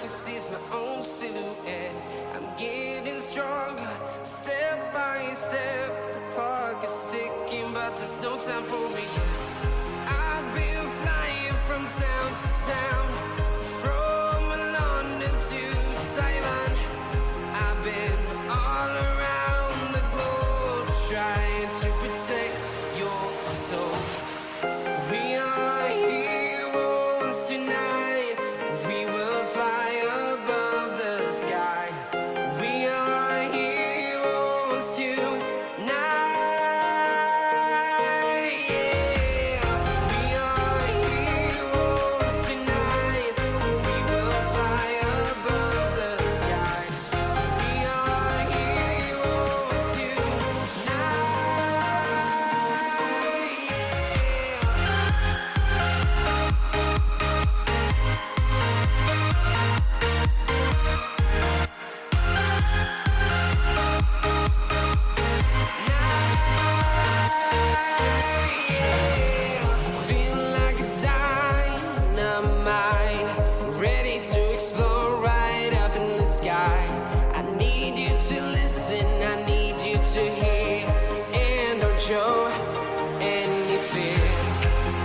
surface is my own silhouette. I'm getting stronger, step by step. The clock is ticking, but there's no time for regrets. I've been flying from town to town, from London to Taiwan. I've been all around the globe, trying to protect your soul. We are heroes tonight. We will fly above the sky. We are heroes tonight. Yeah. We are heroes tonight. We will fly above the sky. We are heroes tonight. Feel like a dynamite, ready to explode right up in the sky. I need you to listen, I need you to hear, and don't show any fear.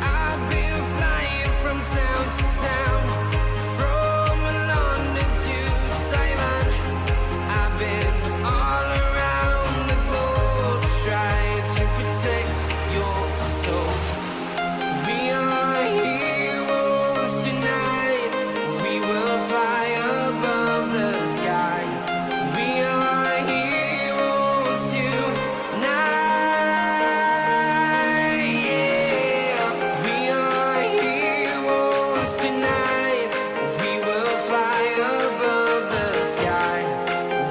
I've been flying from town to town, from London to Taiwan. I've been all around the globe, trying to protect your soul. We are heroes tonight. We will fly above the sky. We are heroes tonight. Yeah. We are heroes tonight. We will fly above the sky.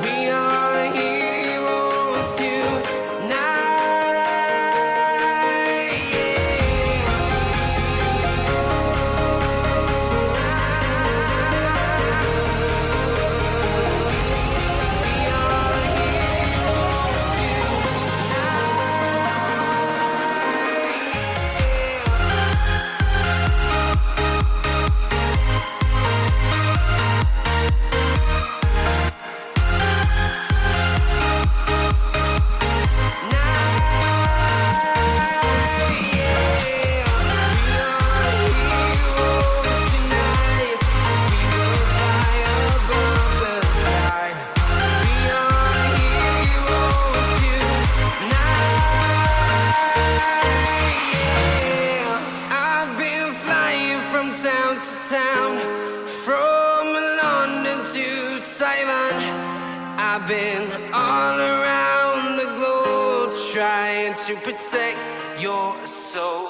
We are heroes tonight. Town to town, from London to Taiwan. I've been all around the globe, trying to protect your soul.